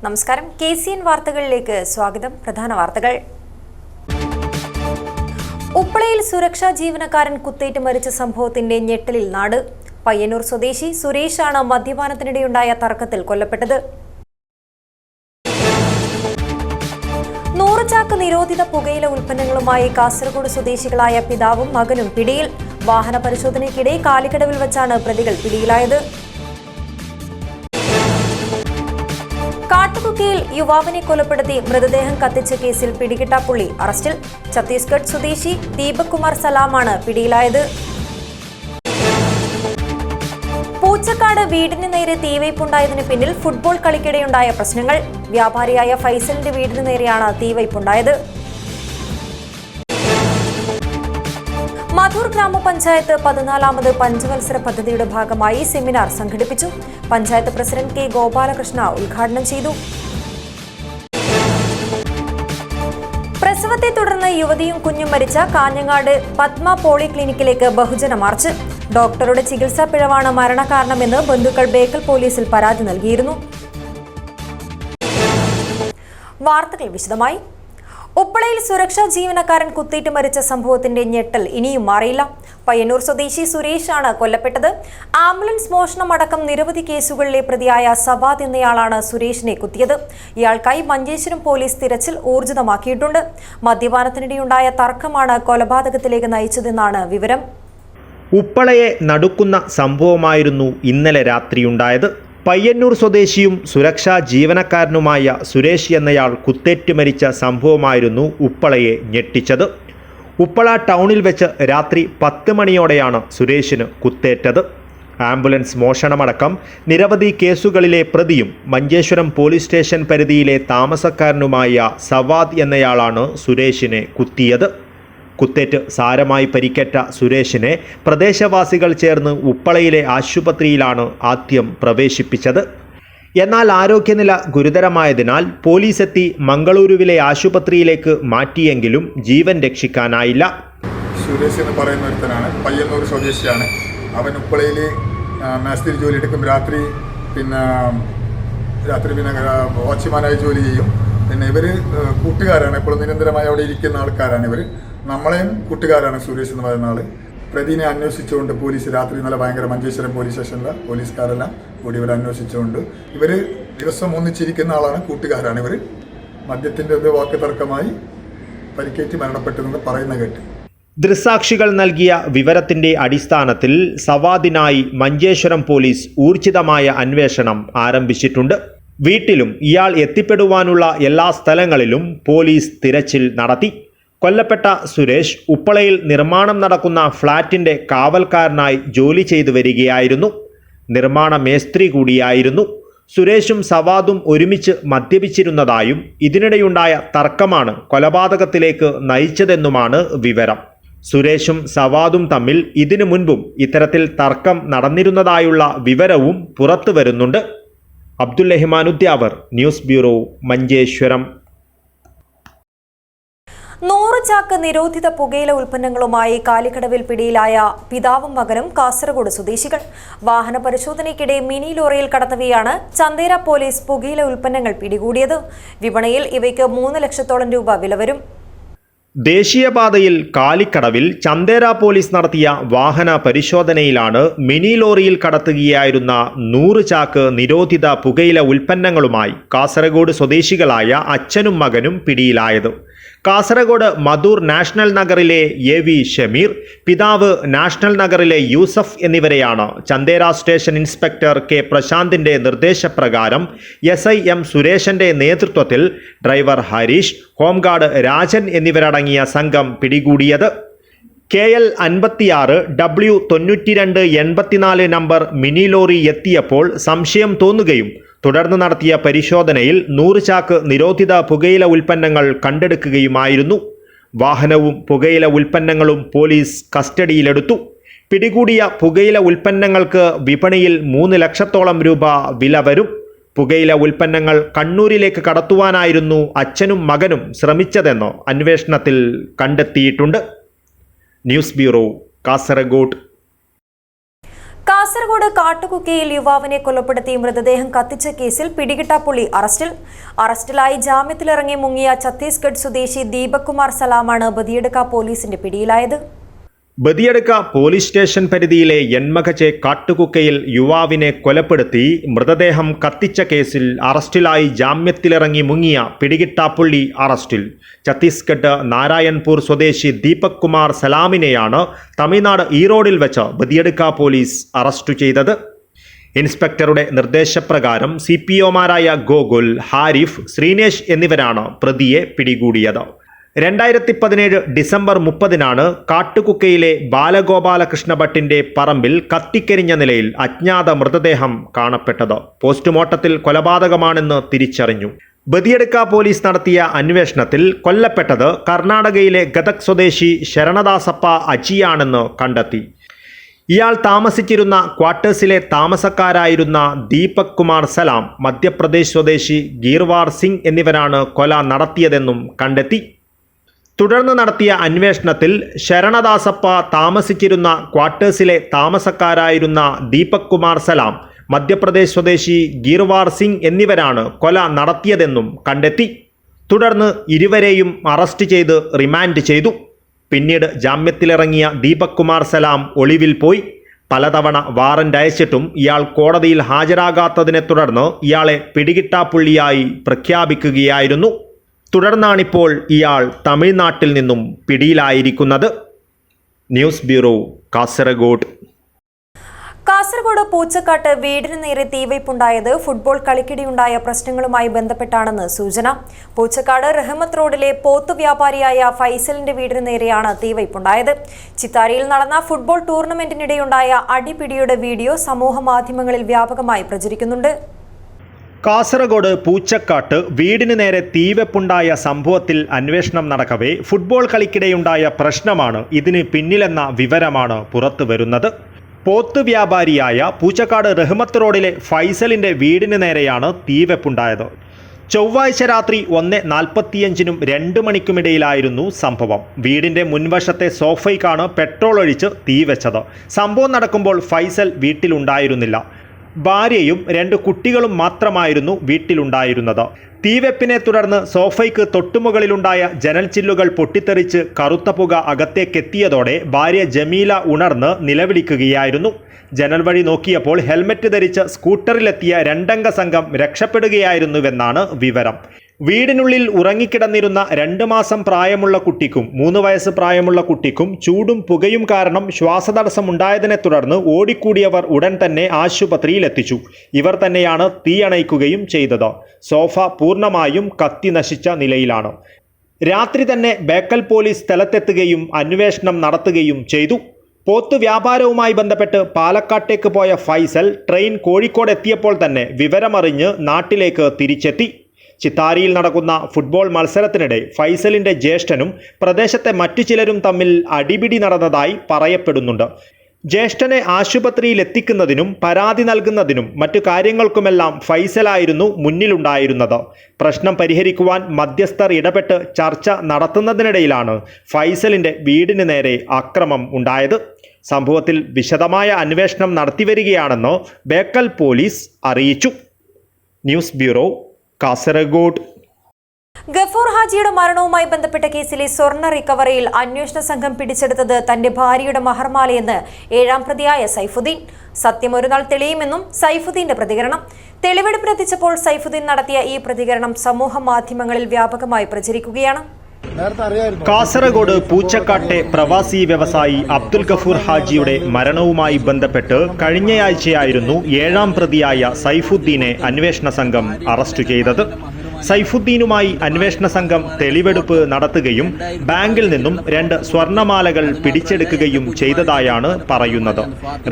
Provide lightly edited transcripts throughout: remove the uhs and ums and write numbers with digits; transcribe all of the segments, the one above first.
നമസ്കാരം. KCN വാർത്തകളിലേക്ക് സ്വാഗതം. പ്രധാന വാർത്തകൾ. ഉപ്പളയിൽ സുരക്ഷാ ജീവനക്കാരൻ കുത്തേറ്റ് മരിച്ച സംഭവത്തിന്റെ ഞെട്ടലിൽ നാട്. പയ്യന്നൂർ സ്വദേശി സുരേഷാണ് മദ്യപാനത്തിനിടെയുണ്ടായ തർക്കത്തിൽ കൊല്ലപ്പെട്ടത്. 100 ചാക്ക് നിരോധിത പുകയില ഉൽപ്പന്നങ്ങളുമായി കാസർഗോഡ് സ്വദേശികളായ പിതാവും മകനും പിടിയിൽ. വാഹന പരിശോധനയ്ക്കിടെ കാലിക്കടവിൽ വച്ചാണ് പ്രതികൾ പിടിയിലായത്. കാട്ടുകുക്കയിൽ യുവാവിനെ കൊലപ്പെടുത്തി മൃതദേഹം കത്തിച്ച കേസിൽ പിടികിട്ടാപ്പുള്ളി അറസ്റ്റിൽ. ഛത്തീസ്ഗഡ് സ്വദേശി ദീപക് കുമാർ സലാമാണ് പിടിയിലായത്. പൂച്ചക്കാട് വീടിന് നേരെ തീവയ്പുണ്ടായതിന് പിന്നിൽ ഫുട്ബോൾ കളിക്കിടെയുണ്ടായ പ്രശ്നങ്ങൾ. വ്യാപാരിയായ ഫൈസലിന്റെ വീടിന് നേരെയാണ് തീവയ്പുണ്ടായത്. മധൂർ ഗ്രാമപഞ്ചായത്ത് 14ാമത് പഞ്ചവത്സര പദ്ധതിയുടെ ഭാഗമായി സെമിനാർ സംഘടിപ്പിച്ചു. പഞ്ചായത്ത് പ്രസിഡന്റ് കെ ഗോപാലകൃഷ്ണ ഉദ്ഘാടനം ചെയ്തു. പ്രസവത്തെ തുടർന്ന് യുവതിയും കുഞ്ഞും മരിച്ച കാഞ്ഞങ്ങാട് പത്മ പോളിക്ലിനിക്കിലേക്ക് ബഹുജന മാർച്ച്. ഡോക്ടറുടെ ചികിത്സാ പിഴവാണ് മരണകാരണമെന്ന് ബന്ധുക്കൾ ബേക്കൽ പോലീസിൽ പരാതി നൽകിയിരുന്നു. വാർത്തകൾ വിശദമായി. ഉപ്പളയിൽ സുരക്ഷാ ജീവനക്കാരൻ കുത്തേറ്റ് മരിച്ച സംഭവത്തിന്റെ ഞെട്ടൽ ഇനിയും മാറിയില്ല. പയ്യന്നൂർ സ്വദേശി സുരേഷാണ് കൊല്ലപ്പെട്ടത്. ആംബുലൻസ് മോഷണമടക്കം നിരവധി കേസുകളിലെ പ്രതിയായ സവാദ് എന്നയാളാണ് സുരേഷിനെ കുത്തിയത്. ഇയാൾക്കായി മഞ്ചേശ്വരം പോലീസ് തിരച്ചിൽ ഊർജിതമാക്കിയിട്ടുണ്ട്. മദ്യപാനത്തിനിടെയുണ്ടായ തർക്കമാണ് കൊലപാതകത്തിലേക്ക് നയിച്ചതെന്നാണ് വിവരം. ഉപ്പളയെ നടുക്കുന്ന സംഭവമായിരുന്നു ഇന്നലെ രാത്രിയുണ്ടായത്. പയ്യന്നൂർ സ്വദേശിയും സുരക്ഷാ ജീവനക്കാരനുമായ സുരേഷ് എന്നയാൾ കുത്തേറ്റ് മരിച്ച സംഭവമായിരുന്നു ഉപ്പളയെ ഞെട്ടിച്ചത്. ഉപ്പള ടൗണിൽ വെച്ച് രാത്രി 10 മണിയോടെയാണ് സുരേഷിന് കുത്തേറ്റത്. ആംബുലൻസ് മോഷണമടക്കം നിരവധി കേസുകളിലെ പ്രതിയും മഞ്ചേശ്വരം പോലീസ് സ്റ്റേഷൻ പരിധിയിലെ താമസക്കാരനുമായ സവാദ് എന്നയാളാണ് സുരേഷിനെ കുത്തിയത്. കുത്തേറ്റ് സാരമായി പരിക്കേറ്റ സുരേഷിനെ പ്രദേശവാസികൾ ചേർന്ന് ഉപ്പളയിലെ ആശുപത്രിയിലാണ് ആദ്യം പ്രവേശിപ്പിച്ചത്. എന്നാൽ ആരോഗ്യനില ഗുരുതരമായതിനാൽ പോലീസ് എത്തി മംഗളൂരുവിലെ ആശുപത്രിയിലേക്ക് മാറ്റിയെങ്കിലും ജീവൻ രക്ഷിക്കാനായില്ല. സുരേഷ് എന്ന് പറയുന്ന ഒരുത്തനാണ്, പയ്യന്നൂർ സ്വദേശിയാണ്. അവൻ ഉപ്പളയിൽ മേസ്തിരി ജോലി എടുക്കും. രാത്രി വാച്ച്മാനായി ജോലി ചെയ്യും. പിന്നെ ഇവർ കൂട്ടുകാരാണ്, ഇപ്പോൾ നിരന്തരമായി അവിടെ ഇരിക്കുന്ന ആൾക്കാരാണ്. ഇവർ നമ്മളെയും കൂട്ടുകാരാണ്. സുരേഷ് എന്ന് പറയുന്ന ആൾ പ്രതിനെ അന്വേഷിച്ചുകൊണ്ട് പോലീസ് രാത്രി നല്ല ഭയങ്കര മഞ്ചേശ്വരം പോലീസ് സ്റ്റേഷനിലെ പോലീസുകാരെല്ലാം കൂടി ഇവർ അന്വേഷിച്ചുകൊണ്ട് ഇവർ ദിവസം ഒന്നിച്ചിരിക്കുന്ന ആളാണ്, കൂട്ടുകാരാണ്. ഇവർ മദ്യത്തിൻ്റെ വാക്ക് തർക്കമായി പരിക്കേറ്റ് മരണപ്പെട്ടെന്ന് പറയുന്ന കേട്ട് ദൃക്സാക്ഷികൾ നൽകിയ വിവരത്തിന്റെ അടിസ്ഥാനത്തിൽ സവാദിനായി മഞ്ചേശ്വരം പോലീസ് ഊർജിതമായ അന്വേഷണം ആരംഭിച്ചിട്ടുണ്ട്. വീട്ടിലും ഇയാൾ എത്തിപ്പെടുവാനുള്ള എല്ലാ സ്ഥലങ്ങളിലും പോലീസ് തിരച്ചിൽ നടത്തി. കൊല്ലപ്പെട്ട സുരേഷ് ഉപ്പളയിൽ നിർമ്മാണം നടക്കുന്ന ഫ്ളാറ്റിന്റെ കാവൽക്കാരനായി ജോലി ചെയ്തു വരികയായിരുന്നു. നിർമ്മാണ മേസ്ത്രി കൂടിയായിരുന്നു. സുരേഷും സവാദും ഒരുമിച്ച് മദ്യപിച്ചിരുന്നതായും ഇതിനിടെയുണ്ടായ തർക്കമാണ് കൊലപാതകത്തിലേക്ക് നയിച്ചതെന്നുമാണ് വിവരം. സുരേഷും സവാദും തമ്മിൽ ഇതിനു മുൻപും ഇത്തരത്തിൽ തർക്കം നടന്നിരുന്നതായുള്ള വിവരവും പുറത്തു വരുന്നുണ്ട്. Abdul Rahman Udyavar, news bureau, Manjeshwaram. 100 ചാക്ക് നിരോധിത പുകയില ഉൽപ്പന്നങ്ങളുമായി കാലിക്കടവിൽ പിടിയിലായ പിതാവും മകനും കാസർഗോഡ് സ്വദേശികൾ. വാഹന പരിശോധനയ്ക്കിടെ മിനി ലോറിയിൽ കടത്തവെയാണ് ചന്തേര പോലീസ് പുകയില ഉൽപ്പന്നങ്ങൾ പിടികൂടിയത്. വിപണിയിൽ ഇവയ്ക്ക് 3 ലക്ഷത്തോളം രൂപ വില വരും. ദേശീയപാതയിൽ കാലിക്കടവിൽ ചന്തേര പോലീസ് നടത്തിയ വാഹന പരിശോധനയിലാണ് മിനി ലോറിയിൽ കടത്തുകയായിരുന്ന 100 ചാക്ക് നിരോധിത പുകയില ഉൽപ്പന്നങ്ങളുമായി കാസർഗോഡ് സ്വദേശികളായ അച്ഛനും മകനും പിടിയിലായത്. കാസർഗോഡ് മധൂർ നാഷണൽ നഗറിലെ AV ഷമീർ, പിതാവ് നാഷണൽ നഗറിലെ യൂസഫ് എന്നിവരെയാണ് ചന്തേര സ്റ്റേഷൻ ഇൻസ്പെക്ടർ K പ്രശാന്തിന്റെ നിർദ്ദേശപ്രകാരം SI M സുരേഷന്റെ നേതൃത്വത്തിൽ ഡ്രൈവർ ഹരീഷ്, ഹോംഗാർഡ് രാജൻ എന്നിവരടങ്ങിയ സംഘം പിടികൂടിയത്. KL 56 W 9284 number mini lorry എത്തിയപ്പോൾ സംശയം തോന്നുകയും തുടർന്ന് നടത്തിയ പരിശോധനയിൽ 100 ചാക്ക് നിരോധിത പുകയില ഉൽപ്പന്നങ്ങൾ കണ്ടെടുക്കുകയുമായിരുന്നു. വാഹനവും പുകയില ഉൽപ്പന്നങ്ങളും പോലീസ് കസ്റ്റഡിയിലെടുത്തു. പിടികൂടിയ പുകയില ഉൽപ്പന്നങ്ങൾക്ക് വിപണിയിൽ 3 ലക്ഷത്തോളം രൂപ വില വരും. പുകയില ഉൽപ്പന്നങ്ങൾ കണ്ണൂരിലേക്ക് കടത്തുവാനായിരുന്നു അച്ഛനും മകനും ശ്രമിച്ചതെന്ന് അന്വേഷണത്തിൽ കണ്ടെത്തിയിട്ടുണ്ട്. News bureau, Kasaragod. കാസർഗോഡ് കാട്ടുകുക്കയിൽ യുവാവിനെ കൊലപ്പെടുത്തി മൃതദേഹം കത്തിച്ച കേസിൽ പിടികിട്ടാപ്പുള്ളി അറസ്റ്റിലായി ജാമ്യത്തിലിറങ്ങി മുങ്ങിയ ഛത്തീസ്ഗഡ് സ്വദേശി ദീപക് കുമാർ സലാമാണ് ബദിയടുക്ക പോലീസിന്റെ പിടിയിലായത്. ബദിയടുക്ക പോലീസ് സ്റ്റേഷൻ പരിധിയിലെ എൻമകചെ കാട്ടുകുക്കയിൽ യുവാവിനെ കൊലപ്പെടുത്തി മൃതദേഹം കത്തിച്ച കേസിൽ അറസ്റ്റിലായി ജാമ്യത്തിലിറങ്ങി മുങ്ങിയ പിടികിട്ടാപ്പുള്ളി അറസ്റ്റിൽ. ഛത്തീസ്ഗഡ് നാരായൺപൂർ സ്വദേശി ദീപക് കുമാർ സലാമിനെയാണ് തമിഴ്നാട് ഈറോഡിൽ വെച്ച് ബദിയടുക്ക പോലീസ് അറസ്റ്റ് ചെയ്തത്. ഇൻസ്പെക്ടറുടെ നിർദ്ദേശപ്രകാരം CPOമാരായ ഗോകുൽ, ഹാരിഫ്, ശ്രീനേഷ് എന്നിവരാണ് പ്രതിയെ പിടികൂടിയത്. 2017 ഡിസംബർ 30-നാണ് കാട്ടുകുക്കയിലെ ബാലഗോപാലകൃഷ്ണ ഭട്ടിന്റെ പറമ്പിൽ കത്തിക്കരിഞ്ഞ നിലയിൽ അജ്ഞാത മൃതദേഹം കാണപ്പെട്ടത്. പോസ്റ്റ്മോർട്ടത്തിൽ കൊലപാതകമാണെന്ന് തിരിച്ചറിഞ്ഞു. ബദിയടുക്ക പോലീസ് നടത്തിയ അന്വേഷണത്തിൽ കൊല്ലപ്പെട്ടത് കർണാടകയിലെ ഗദക് സ്വദേശി ശരണദാസപ്പ അജിയാണെന്ന് കണ്ടെത്തി. ഇയാൾ താമസിച്ചിരുന്ന ക്വാർട്ടേഴ്സിലെ താമസക്കാരായിരുന്ന ദീപക് കുമാർ സലാം, മധ്യപ്രദേശ് സ്വദേശി ഗീർവാർ സിംഗ് എന്നിവരാണ് കൊല നടത്തിയതെന്നും കണ്ടെത്തി. തുടർന്ന് നടത്തിയ അന്വേഷണത്തിൽ ശരണദാസപ്പ താമസിച്ചിരുന്ന ക്വാർട്ടേഴ്സിലെ താമസക്കാരായിരുന്ന ദീപക് കുമാർ സലാം, മധ്യപ്രദേശ് സ്വദേശി ഗീർവാർ സിംഗ് എന്നിവരാണ് കൊല നടത്തിയതെന്നും കണ്ടെത്തി. തുടർന്ന് ഇരുവരെയും അറസ്റ്റ് ചെയ്ത് റിമാൻഡ് ചെയ്തു. പിന്നീട് ജാമ്യത്തിലിറങ്ങിയ ദീപക് കുമാർ സലാം ഒളിവിൽ പോയി. പലതവണ വാറന്റ് അയച്ചിട്ടും ഇയാൾ കോടതിയിൽ ഹാജരാകാത്തതിനെ തുടർന്ന് ഇയാളെ പിടികിട്ടാപ്പുള്ളിയായി പ്രഖ്യാപിക്കുകയായിരുന്നു. തുടർന്നാണിപ്പോൾ ഇയാൾ തമിഴ്നാട്ടിൽ നിന്നും പിടിയിലായിരിക്കുന്നത്. News bureau, Kasaragod. കാസർഗോഡ് പൂച്ചക്കാട്ട് വീടിന് നേരെ തീവയ്പുണ്ടായത് ഫുട്ബോൾ കളിക്കിടെയുണ്ടായ പ്രശ്നങ്ങളുമായി ബന്ധപ്പെട്ടാണെന്ന് സൂചന. പൂച്ചക്കാട് റഹ്മത്ത് റോഡിലെ പോത്ത് വ്യാപാരിയായ ഫൈസലിന്റെ വീടിന് നേരെയാണ് തീവയ്പുണ്ടായത്. ചിത്താരിയിൽ നടന്ന ഫുട്ബോൾ ടൂർണമെന്റിനിടെയുണ്ടായ അടിപിടിയുടെ വീഡിയോ സമൂഹ മാധ്യമങ്ങളിൽ വ്യാപകമായി പ്രചരിക്കുന്നുണ്ട്. കാസർഗോഡ് പൂച്ചക്കാട്ട് വീടിന് നേരെ തീവെപ്പുണ്ടായ സംഭവത്തിൽ അന്വേഷണം നടക്കവേ ഫുട്ബോൾ കളിക്കിടെയുണ്ടായ പ്രശ്നമാണ് ഇതിന് പിന്നിലെന്ന വിവരമാണ് പുറത്തു വരുന്നത്. പോത്ത് വ്യാപാരിയായ പൂച്ചക്കാട് റഹ്മത്ത് റോഡിലെ ഫൈസലിന്റെ വീടിന് നേരെയാണ് തീവെപ്പുണ്ടായത്. ചൊവ്വാഴ്ച രാത്രി 1:45-നും 2 മണിക്കുമിടയിലായിരുന്നു സംഭവം. വീടിന്റെ മുൻവശത്തെ സോഫയ്ക്കാണ് പെട്രോൾ ഒഴിച്ച് തീവെച്ചത്. സംഭവം നടക്കുമ്പോൾ ഫൈസൽ വീട്ടിലുണ്ടായിരുന്നില്ല. ഭാര്യയും 2 കുട്ടികളും മാത്രമായിരുന്നു വീട്ടിലുണ്ടായിരുന്നത്. തീവെപ്പിനെ തുടർന്ന് സോഫയ്ക്ക് തൊട്ടുമുകളിലുണ്ടായ ജനൽ ചില്ലുകൾ പൊട്ടിത്തെറിച്ച് കറുത്ത പുക അകത്തേക്കെത്തിയതോടെ ഭാര്യ ജമീല ഉണർന്ന് നിലവിളിക്കുകയായിരുന്നു. ജനൽ വഴി നോക്കിയപ്പോൾ ഹെൽമറ്റ് ധരിച്ച് സ്കൂട്ടറിലെത്തിയ 2 അംഗ സംഘം രക്ഷപ്പെടുകയായിരുന്നുവെന്നാണ് വിവരം. വീടിനുള്ളിൽ ഉറങ്ങിക്കിടന്നിരുന്ന 2 മാസം പ്രായമുള്ള കുട്ടിക്കും 3 വയസ്സ് പ്രായമുള്ള കുട്ടിക്കും ചൂടും പുകയും കാരണം ശ്വാസതടസ്സമുണ്ടായതിനെ തുടർന്ന് ഓടിക്കൂടിയവർ ഉടൻ തന്നെ ആശുപത്രിയിലെത്തിച്ചു. ഇവർ തന്നെയാണ് തീയണയ്ക്കുകയും ചെയ്തത്. സോഫ പൂർണ്ണമായും കത്തി നശിച്ച നിലയിലാണ്. രാത്രി തന്നെ ബേക്കൽ പോലീസ് സ്ഥലത്തെത്തുകയും അന്വേഷണം നടത്തുകയും ചെയ്തു. പോത്ത് വ്യാപാരവുമായി ബന്ധപ്പെട്ട് പാലക്കാട്ടേക്ക് പോയ ഫൈസൽ ട്രെയിൻ കോഴിക്കോട് എത്തിയപ്പോൾ തന്നെ വിവരമറിഞ്ഞ് നാട്ടിലേക്ക് തിരിച്ചെത്തി. ചിത്താരിയിൽ നടക്കുന്ന ഫുട്ബോൾ മത്സരത്തിനിടെ ഫൈസലിന്റെ ജ്യേഷ്ഠനും പ്രദേശത്തെ മറ്റു ചിലരും തമ്മിൽ അടിപിടി നടന്നതായി പറയപ്പെടുന്നുണ്ട്. ജ്യേഷ്ഠനെ ആശുപത്രിയിൽ എത്തിക്കുന്നതിനും പരാതി നൽകുന്നതിനും മറ്റു കാര്യങ്ങൾക്കുമെല്ലാം ഫൈസലായിരുന്നു മുന്നിലുണ്ടായിരുന്നത്. പ്രശ്നം പരിഹരിക്കുവാൻ മധ്യസ്ഥർ ഇടപെട്ട് ചർച്ച നടത്തുന്നതിനിടയിലാണ് ഫൈസലിന്റെ വീടിന് നേരെ ആക്രമണം ഉണ്ടായത്. സംഭവത്തിൽ വിശദമായ അന്വേഷണം നടത്തിവരികയാണെന്ന് ബേക്കൽ പോലീസ് അറിയിച്ചു. News bureau, Kasaragod. ഗഫൂർ ഹാജിയുടെ മരണവുമായി ബന്ധപ്പെട്ട കേസിലെ സ്വർണ്ണ റിക്കവറിയിൽ അന്വേഷണ സംഘം പിടിച്ചെടുത്തത് തന്റെ ഭാര്യയുടെ മഹർമാലയെന്ന് 7ാം പ്രതിയായ സൈഫുദ്ദീൻ. സത്യം ഒരു നാൾ തെളിയുമെന്നും സൈഫുദ്ദീന്റെ പ്രതികരണം. തെളിവെടുപ്പ് എത്തിച്ചപ്പോൾ സൈഫുദ്ദീൻ നടത്തിയ ഈ പ്രതികരണം സമൂഹ മാധ്യമങ്ങളിൽ വ്യാപകമായി പ്രചരിക്കുകയാണ്. കാസർഗോഡ് പൂച്ചക്കാട്ടെ പ്രവാസി വ്യവസായി അബ്ദുൽ ഗഫൂർ ഹാജിയുടെ മരണവുമായി ബന്ധപ്പെട്ട് കഴിഞ്ഞയാഴ്ചയായിരുന്നു 7ാം പ്രതിയായ സൈഫുദ്ദീനെ അന്വേഷണ സംഘം അറസ്റ്റ് ചെയ്തത്. സൈഫുദ്ദീനുമായി അന്വേഷണ സംഘം തെളിവെടുപ്പ് നടത്തുകയും ബാങ്കിൽ നിന്നും 2 സ്വർണ്ണമാലകൾ പിടിച്ചെടുക്കുകയും ചെയ്തതായാണ് പറയുന്നത്.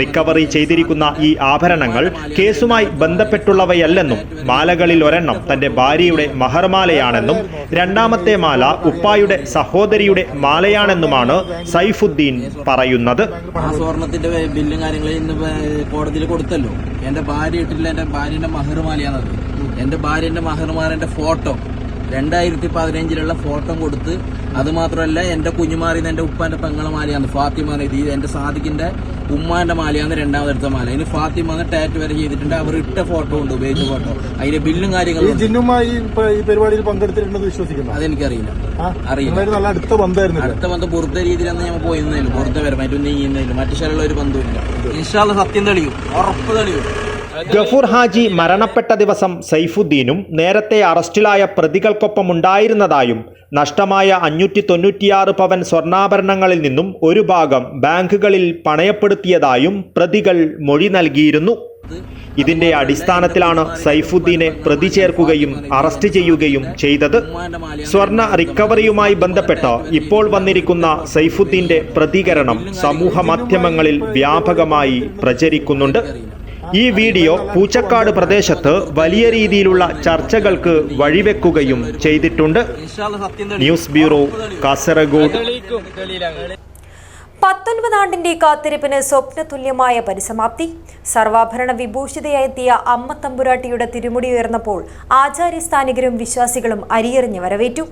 റിക്കവറി ചെയ്തിരിക്കുന്ന ഈ ആഭരണങ്ങൾ കേസുമായി ബന്ധപ്പെട്ടുള്ളവയല്ലെന്നും മാലകളിൽ ഒരെണ്ണം തന്റെ ഭാര്യയുടെ മഹർമാലയാണെന്നും 2ാമത്തെ മാല ഉപ്പായുടെ സഹോദരിയുടെ മാലയാണെന്നുമാണ് സൈഫുദ്ദീൻ പറയുന്നത്. ആ സ്വർണത്തിന്റെ ബില്ലും കാര്യങ്ങളും ഇന്ന് കോടതിയിൽ കൊടുത്തല്ലോ. എന്റെ ഭാര്യ ഇട്ടില്ല, എന്റെ ഭാര്യന്റെ മഹർമാലയാണത്. എന്റെ ഭാര്യന്റെ മഹർമാലന്റെ ഫോട്ടോ 2015 ഫോട്ടോ കൊടുത്ത്, അതുമാത്രമല്ല എന്റെ കുഞ്ഞുമാറിന്ന് എന്റെ ഉപ്പാന്റെ പെങ്ങളെ മാലയാണ് ഫാത്തിമ നദി. എന്റെ സാദിഖിന്റെ ഉമ്മാന്റെ മാലയാണ് രണ്ടാമതെടുത്ത മാല. അതിന് ഫാത്തിമ എന്ന ടാറ്റ് വരെ ചെയ്തിട്ടുണ്ട്. അവർ ഇട്ട ഫോട്ടോ ഉണ്ട്, ഉപയോഗിച്ച ഫോട്ടോ. അതിന്റെ ബില്ലും കാര്യങ്ങളും. ജിന്നുമായി ഈ പരിപാടിയിൽ പങ്കെടുത്തിട്ടുണ്ടെന്ന് വിശ്വസിക്കുന്നു. അതെനിക്കറിയില്ല. നല്ല അടുത്ത ബന്ധമായിരുന്നു. അടുത്ത ബന്ധം പുറത്തെ രീതിയിലാണ് ഞാൻ പോയിരുന്നില്ല. പുറത്തെ വരെ മറ്റൊന്നും ചെയ്യുന്നില്ല. മറ്റു ശേഷമുള്ള ഒരു ബന്ധമില്ല. ഇൻഷാ അല്ലാഹ് സത്യം തെളിയും, ഉറപ്പ് തെളിയും. ഗഫൂർ ഹാജി മരണപ്പെട്ട ദിവസം സൈഫുദ്ദീനും നേരത്തെ അറസ്റ്റിലായ പ്രതികൾക്കൊപ്പം ഉണ്ടായിരുന്നതായും നഷ്ടമായ 596 പവൻ സ്വർണ്ണാഭരണങ്ങളിൽ നിന്നും ഒരു ഭാഗം ബാങ്കുകളിൽ പണയപ്പെടുത്തിയതായും പ്രതികൾ മൊഴി നൽകിയിരുന്നു. ഇതിന്റെ അടിസ്ഥാനത്തിലാണ് സൈഫുദ്ദീനെ പ്രതി ചേർക്കുകയും അറസ്റ്റ് ചെയ്യുകയും ചെയ്തത്. സ്വർണ്ണ റിക്കവറിയുമായി ബന്ധപ്പെട്ട് ഇപ്പോൾ വന്നിരിക്കുന്ന സൈഫുദ്ദീന്റെ പ്രതികരണം സമൂഹ മാധ്യമങ്ങളിൽ വ്യാപകമായി പ്രചരിക്കുന്നുണ്ട്. ഈ വീഡിയോ പൂച്ചക്കാട് പ്രദേശത്ത് വലിയ രീതിയിലുള്ള ചർച്ചകൾക്ക് വഴിവെക്കുകയും ചെയ്തിട്ടുണ്ട്. News bureau, Kasaragod. 19 ആണ്ടിന്റെ കാത്തിരിപ്പിന് സ്വപ്നതുല്യമായ പരിസമാപ്തി. സർവാഭരണ വിഭൂഷിതയായെത്തിയ അമ്മ തമ്പുരാട്ടിയുടെ തിരുമുടി ഉയർന്നപ്പോൾ ആചാര്യസ്ഥാനികരും വിശ്വാസികളും അരിയെറിഞ്ഞ് വരവേറ്റു.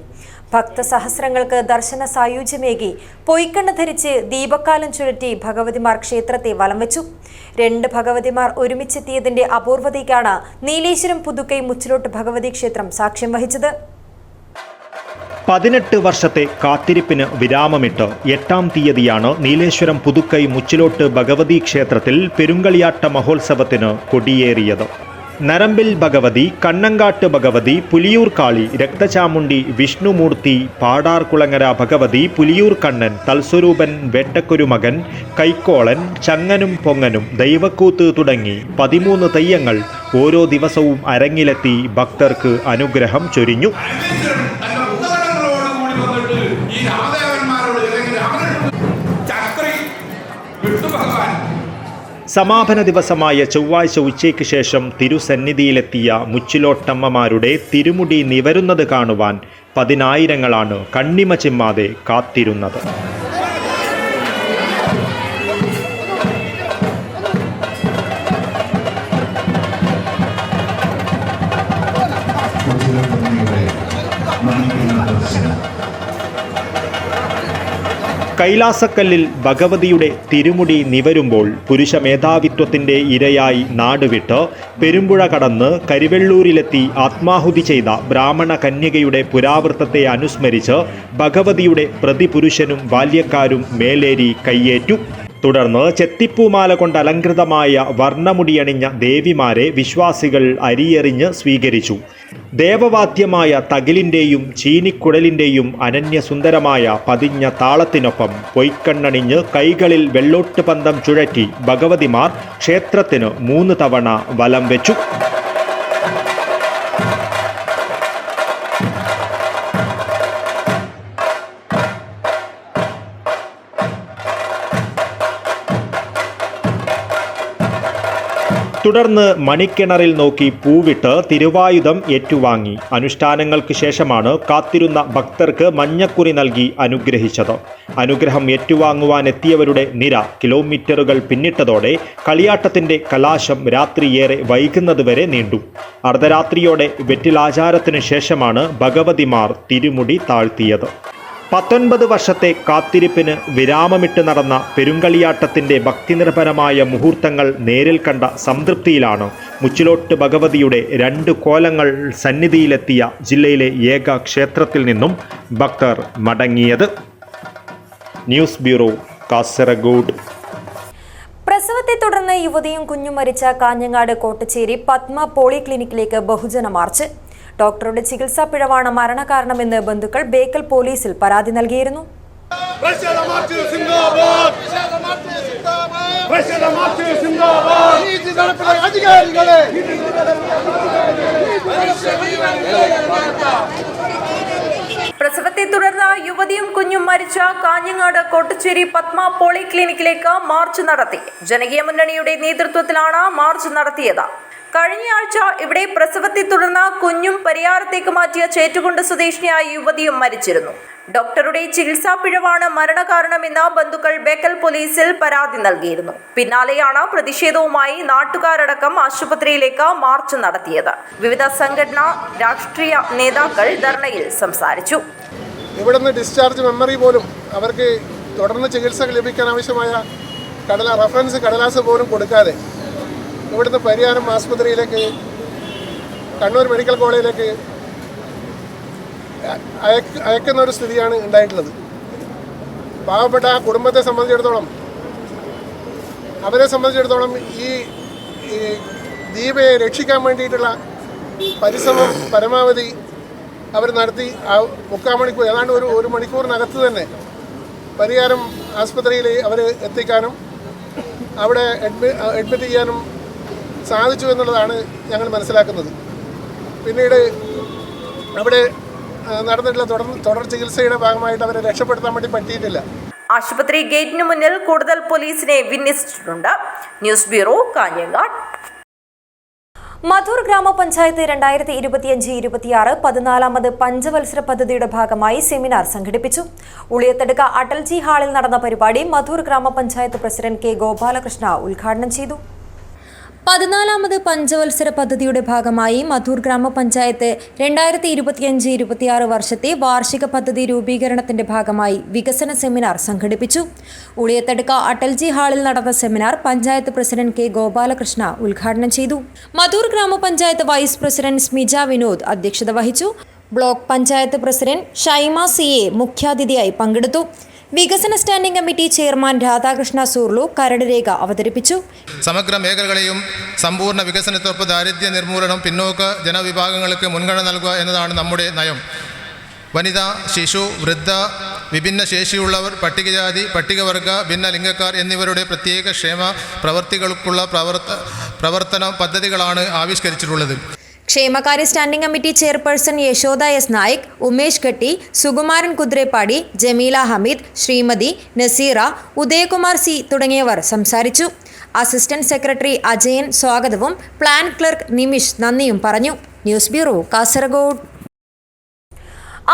ഭക്തസഹസ്രങ്ങൾക്ക് ദർശന സായുജ്യമേകി പൊയ്ക്കണ്ണ ധരിച്ച് ദീപക്കാലം ചുഴറ്റി ഭഗവതിമാർ ക്ഷേത്രത്തെ വലം വെച്ചു. 2 ഭഗവതിമാർ ഒരുമിച്ചെത്തിയതിന്റെ അപൂർവതയ്ക്കാണ് നീലേശ്വരം പുതുക്കൈ മുച്ചിലോട്ട് ഭഗവതി ക്ഷേത്രം സാക്ഷ്യം വഹിച്ചത്. 18 വർഷത്തെ കാത്തിരിപ്പിന് വിരാമമിട്ട് 8-ാം തീയതിയാണ് നീലേശ്വരം പുതുക്കൈ മുച്ചിലോട്ട് ഭഗവതി ക്ഷേത്രത്തിൽ പെരുങ്കളിയാട്ട മഹോത്സവത്തിന് കൊടിയേറിയത്. നരമ്പിൽ ഭഗവതി, കണ്ണങ്കാട്ട് ഭഗവതി, പുലിയൂർ കാളി, രക്തചാമുണ്ടി, വിഷ്ണുമൂർത്തി, പാടാർകുളങ്ങര ഭഗവതി, പുലിയൂർ കണ്ണൻ, തൽസ്വരൂപൻ, വേട്ടക്കൊരു മകൻ, കൈക്കോളൻ, ചങ്ങനും പൊങ്ങനും, ദൈവക്കൂത്ത് തുടങ്ങി 13 തെയ്യങ്ങൾ ഓരോ ദിവസവും അരങ്ങിലെത്തി ഭക്തർക്ക് അനുഗ്രഹം ചൊരിഞ്ഞു. സമാപന ദിവസമായ ചൊവ്വാഴ്ച ഉച്ചയ്ക്ക് ശേഷം തിരുസന്നിധിയിലെത്തിയ മുച്ചിലോട്ടമ്മമാരുടെ തിരുമുടി നിവരുന്നത് കാണുവാൻ പതിനായിരങ്ങളാണ് കണ്ണിമ ചിമ്മാതെ കാത്തിരുന്നത്. കൈലാസക്കല്ലിൽ ഭഗവതിയുടെ തിരുമുടി നിവരുമ്പോൾ പുരുഷ മേധാവിത്വത്തിൻ്റെ ഇരയായി നാടുവിട്ട് പെരുമ്പുഴ കടന്ന് കരിവെള്ളൂരിലെത്തി ആത്മാഹുതി ചെയ്ത ബ്രാഹ്മണ കന്യകയുടെ പുരാവൃത്തത്തെ അനുസ്മരിച്ച് ഭഗവതിയുടെ പ്രതിപുരുഷനും ബാല്യക്കാരും മേലേരി കയ്യേറ്റു. തുടർന്ന് ചെത്തിപ്പൂമാല കൊണ്ട് അലങ്കൃതമായ വർണ്ണമുടിയണിഞ്ഞ ദേവിമാരെ വിശ്വാസികൾ അരിയെറിഞ്ഞ് സ്വീകരിച്ചു. ദേവവാദ്യമായ തകിലിൻ്റെയും ചീനിക്കുഴലിൻ്റെയും അനന്യസുന്ദരമായ പതിഞ്ഞ താളത്തിനൊപ്പം പൊയ്ക്കണ്ണണിഞ്ഞ് കൈകളിൽ വെള്ളോട്ട് പന്തം ചുഴറ്റി ഭഗവതിമാർ ക്ഷേത്രത്തിന് 3 തവണ വലം വെച്ചു. തുടർന്ന് മണിക്കിണറിൽ നോക്കി പൂവിട്ട് തിരുവായുധം ഏറ്റുവാങ്ങി. അനുഷ്ഠാനങ്ങൾക്ക് ശേഷമാണ് കാത്തിരുന്ന ഭക്തർക്ക് മഞ്ഞക്കുറി നൽകി അനുഗ്രഹിച്ചത്. അനുഗ്രഹം ഏറ്റുവാങ്ങുവാൻ എത്തിയവരുടെ നിര കിലോമീറ്ററുകൾ പിന്നിട്ടതോടെ കളിയാട്ടത്തിന്റെ കലാശം രാത്രിയേറെ വൈകുന്നതുവരെ നീണ്ടു. അർദ്ധരാത്രിയോടെ വെറ്റിലാചാരത്തിനു ശേഷമാണ് ഭഗവതിമാർ തിരുമുടി താഴ്ത്തിയത്. 19 വർഷത്തെ കാത്തിരിപ്പിന് വിരാമമിട്ട് നടന്ന പെരുങ്കളിയാട്ടത്തിൻ്റെ ഭക്തിനിർഭരമായ മുഹൂർത്തങ്ങൾ നേരിൽ കണ്ട സംതൃപ്തിയിലാണ് മുച്ചിലോട്ട് ഭഗവതിയുടെ 2 കോലങ്ങൾ സന്നിധിയിലെത്തിയ ജില്ലയിലെ ഏക ക്ഷേത്രത്തിൽ നിന്നും ഭക്തർ മടങ്ങിയത്. News bureau, Kasaragod. പ്രസവത്തെ തുടർന്ന് യുവതിയും കുഞ്ഞും മരിച്ച കാഞ്ഞങ്ങാട് കോട്ടച്ചേരി പത്മ പോളിക്ലിനിക്കിലേക്ക് ബഹുജന മാർച്ച്. ഡോക്ടറുടെ ചികിത്സാ പിഴവാണ് മരണകാരണമെന്ന് ബന്ധുക്കൾ ബേക്കൽ പോലീസിൽ പരാതി നൽകിയിരുന്നു. പ്രസവത്തെ തുടർന്ന് യുവതിയും കുഞ്ഞും മരിച്ച കാഞ്ഞങ്ങാട് കോട്ടച്ചേരി പത്മ പോളിക്ലിനിക്കിലേക്ക് മാർച്ച് നടത്തി. ജനകീയ മുന്നണിയുടെ നേതൃത്വത്തിലാണ് മാർച്ച് നടത്തിയത്. കഴിഞ്ഞയാഴ്ച ഇവിടെ പ്രസവത്തെ തുടർന്ന് കുഞ്ഞും പരിയാരത്തേക്ക് മാറ്റിയ ചേറ്റുകുണ്ട് സ്വദേശിനിയായ യുവതിയും മരിച്ചിരുന്നു. ഡോക്ടറുടെ ചികിത്സാ പിഴവാണ് മരണകാരണമെന്ന് ബന്ധുക്കൾ ബേക്കൽ പോലീസിൽ പരാതി നൽകിയിരുന്നു. പിന്നാലെയാണ് പ്രതിഷേധവുമായി നാട്ടുകാരടക്കം ആശുപത്രിയിലേക്ക് മാർച്ച് നടത്തിയത്. വിവിധ സംഘടനാ രാഷ്ട്രീയ നേതാക്കൾ ധർണയിൽ സംസാരിച്ചു. ഇവിടുന്ന് ഡിസ്ചാർജ് മെമ്മറി പോലും അവർക്ക് തുടർന്ന് ചികിത്സ ലഭിക്കാൻ ആവശ്യമായ റഫറൻസ് കടലാസ് പോലും കൊടുക്കാതെ ഇവിടുന്ന് പരിയാരം ആസ്പത്രിയിലേക്ക്, കണ്ണൂർ മെഡിക്കൽ കോളേജിലേക്ക് അയക്കുന്ന ഒരു സ്ഥിതിയാണ് ഉണ്ടായിട്ടുള്ളത്. പാവപ്പെട്ട ആ കുടുംബത്തെ സംബന്ധിച്ചിടത്തോളം, അവരെ സംബന്ധിച്ചിടത്തോളം ഈ ദീപയെ രക്ഷിക്കാൻ വേണ്ടിയിട്ടുള്ള പരിശ്രമം പരമാവധി അവർ നടത്തി. ആ 3/4 മണിക്കൂർ, ഏതാണ്ട് ഒരു മണിക്കൂറിനകത്ത് തന്നെ പരിയാരം ആസ്പത്രിയിൽ അവർ എത്തിക്കാനും അവിടെ അഡ്മിറ്റ് ചെയ്യാനും സാധിച്ചു എന്നുള്ളതാണ് ഞങ്ങൾ മനസ്സിലാക്കുന്നത്. പിന്നീട് അവിടെ നടന്നിട്ടുള്ള തുടർ ചികിത്സയുടെ ഭാഗമായിട്ട് അവരെ രക്ഷപ്പെടുത്താൻ വേണ്ടി പറ്റിയിട്ടില്ല. ആശുപത്രി ഗേറ്റിന് മുന്നിൽ കൂടുതൽ പോലീസിനെ വിന്യസിച്ചിട്ടുണ്ട്. News bureau, Kanhangad. മധൂർ ഗ്രാമപഞ്ചായത്ത് 2025-26 14ാമത് പഞ്ചവത്സര പദ്ധതിയുടെ ഭാഗമായി സെമിനാർ സംഘടിപ്പിച്ചു. ഉളിയത്തടുക്ക അടൽജി ഹാളിൽ നടന്ന പരിപാടി മധൂർ ഗ്രാമപഞ്ചായത്ത് പ്രസിഡന്റ് കെ ഗോപാലകൃഷ്ണ ഉദ്ഘാടനം ചെയ്തു. 14ാമത് പഞ്ചവത്സര പദ്ധതിയുടെ ഭാഗമായി മധൂർ ഗ്രാമപഞ്ചായത്ത് 2025-26 വർഷത്തെ വാർഷിക പദ്ധതി രൂപീകരണത്തിന്റെ ഭാഗമായി വികസന സെമിനാർ സംഘടിപ്പിച്ചു. ഉളിയത്തടുക്ക അടൽജി ഹാളിൽ നടന്ന seminar panchayat president K Gopalakrishna ഉദ്ഘാടനം ചെയ്തു. മധൂർ ഗ്രാമപഞ്ചായത്ത് വൈസ് പ്രസിഡന്റ് സ്മിജ വിനോദ് അധ്യക്ഷത വഹിച്ചു. Block panchayat president Shaima CA മുഖ്യാതിഥിയായി പങ്കെടുത്തു. വികസന സ്റ്റാൻഡിംഗ് കമ്മിറ്റി ചെയർമാൻ രാധാകൃഷ്ണ സൂർലു കരട് രേഖ അവതരിപ്പിച്ചു. സമഗ്ര മേഖലകളെയും സമ്പൂർണ്ണ വികസനത്തോടൊപ്പം ദാരിദ്ര്യ നിർമൂലനം, പിന്നോക്ക ജനവിഭാഗങ്ങൾക്ക് മുൻഗണന നൽകുക എന്നതാണ് നമ്മുടെ നയം. വനിത, ശിശു, വൃദ്ധ, വിഭിന്ന ശേഷിയുള്ളവർ, പട്ടികജാതി, പട്ടികവർഗ, ഭിന്നലിംഗക്കാർ എന്നിവരുടെ പ്രത്യേക ക്ഷേമ പ്രവർത്തികൾക്കുള്ള പ്രവർത്തന പദ്ധതികളാണ് ആവിഷ്കരിച്ചിട്ടുള്ളത്. ക്ഷേമകാര്യ standing committee chairperson Yashoda S Naik, Umesh കെട്ടി, സുകുമാരൻ കുതിരേപ്പാടി, ജമീല ഹമീദ്, ശ്രീമതി നസീറ, ഉദയകുമാർ C തുടങ്ങിയവർ സംസാരിച്ചു. അസിസ്റ്റന്റ് സെക്രട്ടറി അജയൻ സ്വാഗതവും പ്ലാൻ ക്ലർക്ക് നിമിഷ് നന്ദിയും പറഞ്ഞു. News bureau, Kasaragod.